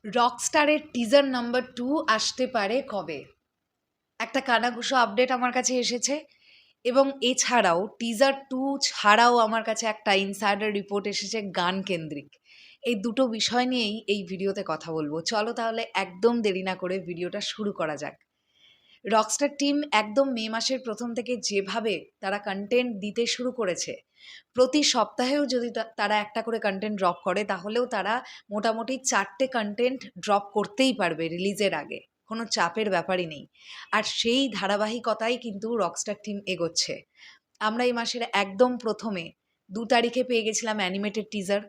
রকস্টারের teaser number 2 আসতে পারে কবে? একটা কানাঘুষো আপডেট আমার কাছে এসেছে এবং এছাড়াও টিজার 2 ছাড়াও আমার কাছে একটা ইনসাইডার রিপোর্ট এসেছে গান কেন্দ্রিক। এই দুটো বিষয় নিয়েই এই ভিডিওতে কথা বলবো। চলো তাহলে একদম দেরি না করে ভিডিওটা শুরু করা যাক। রকস্টার টিম একদম মে মাসের প্রথম থেকে যেভাবে তারা কন্টেন্ট দিতে শুরু করেছে, প্রতি সপ্তাহেও যদি তারা একটা করে কন্টেন্ট ড্রপ করে তাহলেও তারা মোটামুটি 4টে কন্টেন্ট ড্রপ করতেই পারবে রিলিজের আগে, কোনো চাপের ব্যাপারই নেই। আর সেই ধারাবাহিকতাই কিন্তু রকস্টার টিম এগোচ্ছে। আমরা এই মাসের একদম প্রথমে 2 তারিখে পেয়ে গেছিলাম অ্যানিমেটেড টিজার,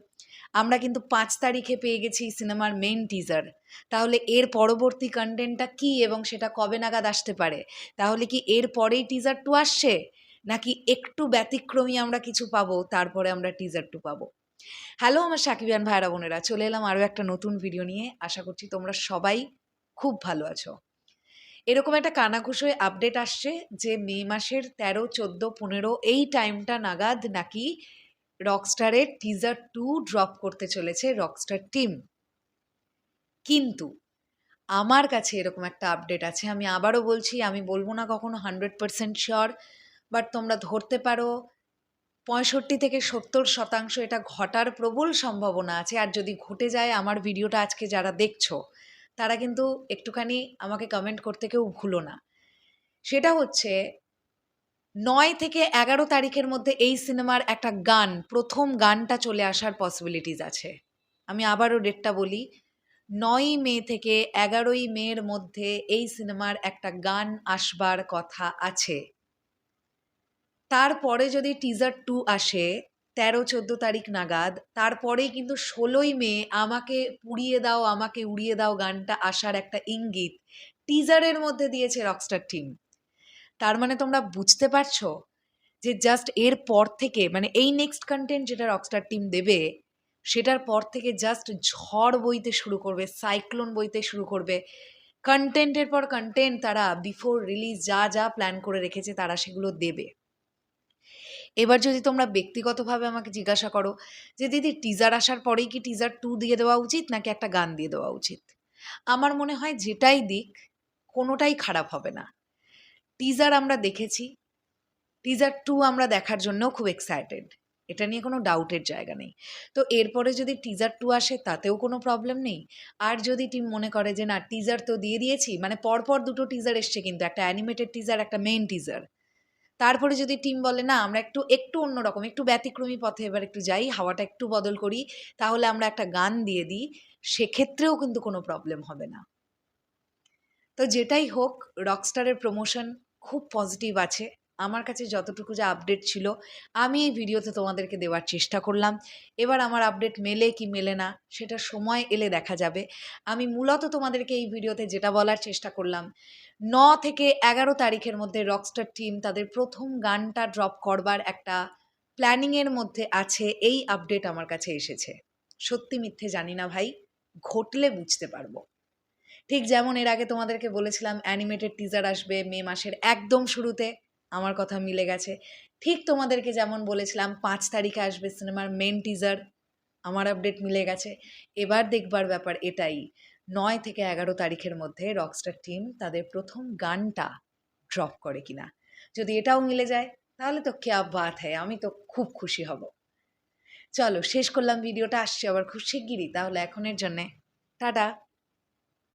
আমরা কিন্তু 5 তারিখে পেয়ে গেছি সিনেমার মেইন টিজার। তাহলে এর পরবর্তী কন্টেন্টটা কি এবং সেটা কবে নাগাদ আসতে পারে? তাহলে কি এর পরেই টিজার 2 আসছে, নাকি একটু ব্যতিক্রমী আমরা কিছু পাবো তারপরে আমরা টিজার 2 পাবো? হ্যালো আমার সাকিবিয়ান ভাইরা বোনেরা, চলে এলাম আরও একটা নতুন ভিডিও নিয়ে। আশা করছি তোমরা সবাই খুব ভালো আছো। এরকম একটা কানাঘুষোয় আপডেট আসছে যে মে মাসের 13, 14, 15 এই টাইমটা নাগাদ নাকি রকস্টারের টিজার 2 ড্রপ করতে চলেছে রকস্টার টিম। কিন্তু আমার কাছে এরকম একটা আপডেট আছে, আমি আবারও বলছি, আমি বলবো না কখনো 100% শিওর, বাট তোমরা ধরতে পারো 65 থেকে 70% এটা ঘটার প্রবল সম্ভাবনা আছে। আর যদি ঘটে যায়, আমার ভিডিওটা আজকে যারা দেখছো তারা কিন্তু একটুখানি আমাকে কমেন্ট করতে কেউ ভুলো না। সেটা হচ্ছে 9 থেকে 11 তারিখের মধ্যে এই সিনেমার একটা গান, প্রথম গানটা চলে আসার পসিবিলিটিস আছে। আমি আবারও ডেটটা বলি, 9 মে থেকে 11ই মের মধ্যে এই সিনেমার একটা গান আসবার কথা আছে। তারপরে যদি টিজার 2 আসে 13-14 তারিখ নাগাদ, তারপরেই কিন্তু 16ই মে আমাকে পুড়িয়ে দাও আমাকে উড়িয়ে দাও গানটা আসার একটা ইঙ্গিত টিজারের মধ্যে দিয়েছে রকস্টার টিম। তার মানে তোমরা বুঝতে পারছো যে জাস্ট এর পর থেকে, মানে এই নেক্সট কন্টেন্ট যেটা রকস্টার টিম দেবে সেটার পর থেকে জাস্ট ঝড় বইতে শুরু করবে, সাইক্লোন বইতে শুরু করবে। কন্টেন্টের পর কন্টেন্ট তারা বিফোর রিলিজ যা যা প্ল্যান করে রেখেছে তারা সেগুলো দেবে। এবার যদি তোমরা ব্যক্তিগতভাবে আমাকে জিজ্ঞাসা করো যে দিদি টিজার আসার পরেই কি টিজার 2 দিয়ে দেওয়া উচিত নাকি একটা গান দিয়ে দেওয়া উচিত, আমার মনে হয় যেটাই দিক কোনোটাই খারাপ হবে না। টিজার আমরা দেখেছি, টিজার 2 আমরা দেখার জন্যও খুব এক্সাইটেড, এটা নিয়ে কোনো ডাউটের জায়গা নেই। তো এরপরে যদি টিজার 2 আসে তাতেও কোনো প্রবলেম নেই। আর যদি টিম মনে করে যে না টিজার তো দিয়ে দিয়েছি, মানে পরপর দুটো টিজার এসছে কিন্তু, একটা অ্যানিমেটেড টিজার একটা মেইন টিজার, তারপরে যদি টিম বলে না আমরা একটু একটু অন্যরকম, একটু ব্যতিক্রমী পথে এবার একটু যাই, হাওয়াটা একটু বদল করি, তাহলে আমরা একটা গান দিয়ে দিই, সেক্ষেত্রেও কিন্তু কোনো প্রবলেম হবে না। তো যেটাই হোক, রকস্টারের প্রমোশন খুব পজিটিভ আছে। আমার কাছে যতটুকু যা আপডেট ছিল আমি এই ভিডিওতে তোমাদেরকে দেওয়ার চেষ্টা করলাম। এবার আমার আপডেট মেলে কি মেলে না সেটা সময় এলে দেখা যাবে। আমি মূলত তোমাদেরকে এই ভিডিওতে যেটা বলার চেষ্টা করলাম, 9 থেকে 11 তারিখের মধ্যে রকস্টার টিম তাদের প্রথম গানটা ড্রপ করবার একটা প্ল্যানিংয়ের মধ্যে আছে, এই আপডেট আমার কাছে এসেছে। সত্যি মিথ্যে জানি না ভাই, ঘটলে বুঝতে পারবো। ঠিক যেমন এর আগে তোমাদেরকে বলেছিলাম অ্যানিমেটেড টিজার আসবে মে মাসের একদম শুরুতে, আমার কথা মিলে গেছে। ঠিক তোমাদেরকে যেমন বলেছিলাম 5 তারিখে আসবে সিনেমার মেন টিজার, আমার আপডেট মিলে গেছে। এবার দেখবার ব্যাপার এটাই, 9 থেকে 11 তারিখের মধ্যে রকস্টার টিম তাদের প্রথম গানটা ড্রপ করে কিনা। যদি এটাও মিলে যায় তাহলে তো ক্যা বাত হ্যায়, আমি তো খুব খুশি হব। চলো শেষ করলাম ভিডিওটা, আসছি আবার খুব শিগগিরই। তাহলে এখনের জন্যে টাটা।